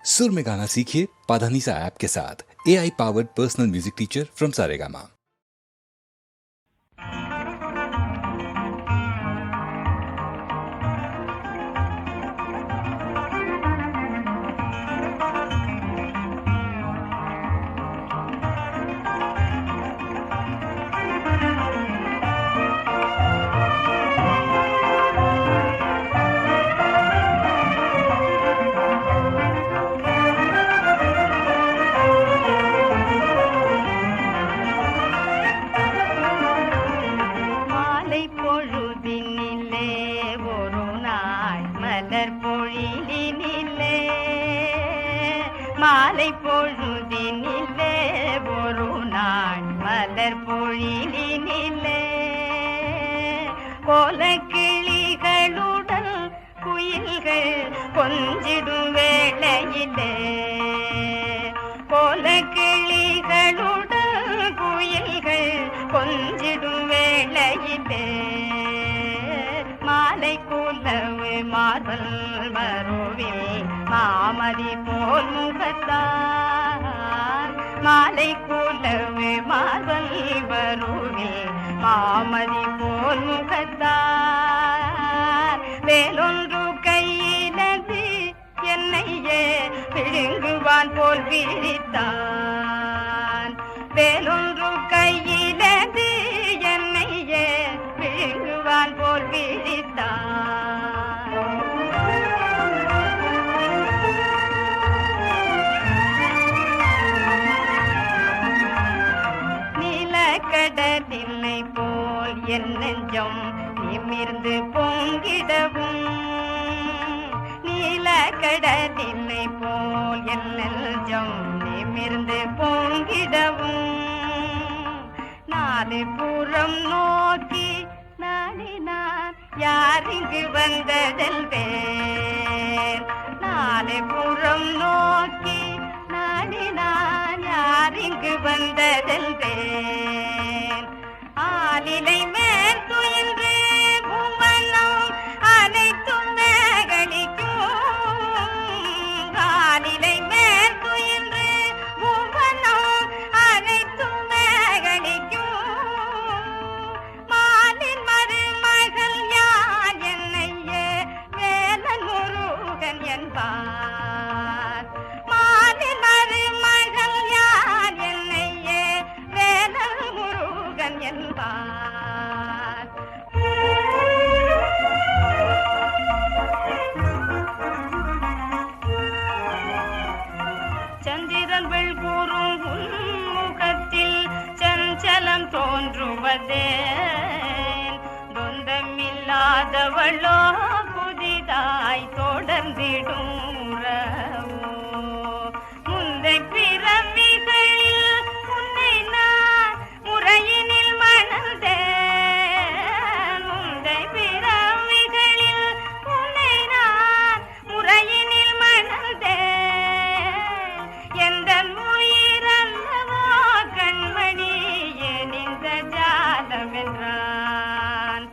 सुर में गाना सीखिए पाधानीसा ऐप के साथ। AI powered personal music teacher from Saregama. மாலை பொழுதினிலே ஒரு நாள் மலர் பொழிலினிலே கோலக்கிளிகளுடன் குயில்கள் கொஞ்சிடும் வேளையிலே கோலக்கிளிகளுடன் குயில்கள் கொஞ்சிடும் வேளையிலே மாலை குலவு மார்பல் மருவில் மாமதி போல் முகத்தான் மாலை குலவு மார்பல் மருவில் மாமதி போல் முகத்தான் வேலொன்று கையினது என்னையே விழுங்குவான் போல் விழித்தான் வேலொன்று கையினது என்னையே விழுங்குவான் போல் விழித்தான் கடலினை போல் என் நெஞ்சம் நிமிர்ந்து பொங்கிடவும் நீல கடலினை போல் என் நெஞ்சம் நிமிர்ந்து பொங்கிடவும் நாலு புறம் நோக்கி நாடினான் யார் இங்கு வந்ததெல்வேன் நாலு புறம் நோக்கி நாடினான் யார் இங்கு வந்ததெல்வேன் ஆலிலை மேல் துயின்று பூமன்னம் அனைத்தும் மேகலிக்கும் ஆலிலை மேல் துயின்று பூமன்னம் அனைத்தும் மேகலிக்கும் மாலின் மருமகள் யார் என்னையே வேலன் முருகன் என்பார் மாலின் மருமகள் யார் என்னையே வேலன் முருகன் என்பார் சந்திரன் வெள்கூறும் முகத்தில் சஞ்சலம் தோன்றுவதேன் தொந்தமில்லாதவளோ புதிதாய் தொடர்ந்திடும் முந்தை பிறவிகளில் உன்னை நான் முறையினில் மணந்தேன் முந்தை பிறவிகளில் உன்னை நான் முறையினில் மணந்தேன் எந்த உயிரல்லவோ கண்மணியே நின்ற ஜாலம் என்றான்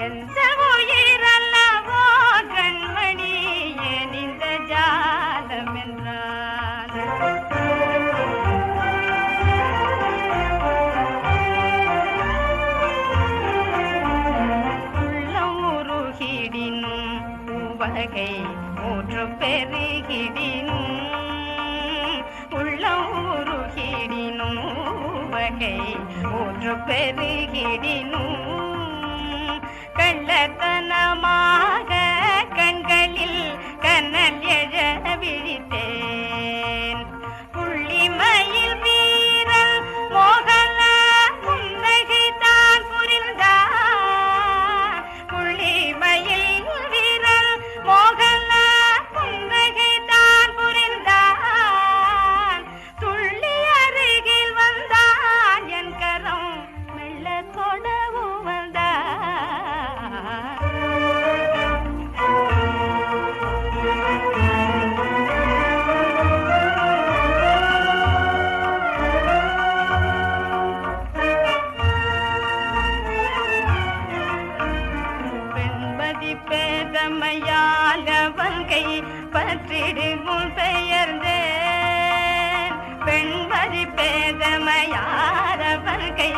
எந்த உயிரல்லவோ கண்மணியே நின்ற ஜாலம் என்றான் உள்ளம் உருகிடினும் உவகை ஊற்று பெருகிடினும் உள்ளம் உருகிடினும் உவகை ஊற்று பெருகிடினும் கள்ளத்தனமாக கண்களில் கனல் எழ விழித்தேன் புள்ளிமயில் வீரல் மோகன புன்னகை தான் புரிந்தான் புள்ளிமயில் வீரல் மோகன புன்னகை தான் புரிந்தான் துள்ளி அருகில் வந்தான் என் கரம் மெல்ல தொடவும் வந்தான் வாழ்க்கை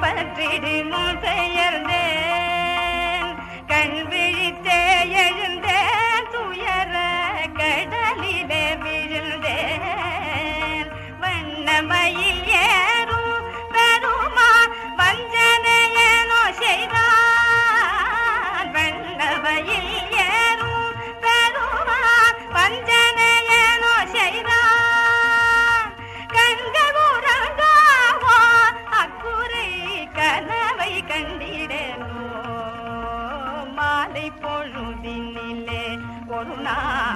பற்றிடுமும் பெயர்ந்தேன் கண் விழித்தே எழுந்தேன் துயர கடலிலே விழுந்தேன் வண்ணமயில் ஏறும் பெருமான் வஞ்சனையனோ செய்தான் வண்ணமயில் ஏறும் பெருமான் வஞ்சனையனோ செய்தான் கண்கள் உறங்காவோ அக்குறை கனவை கண்டிடனோ மாலை பொழுதினிலே ஒரு நாள்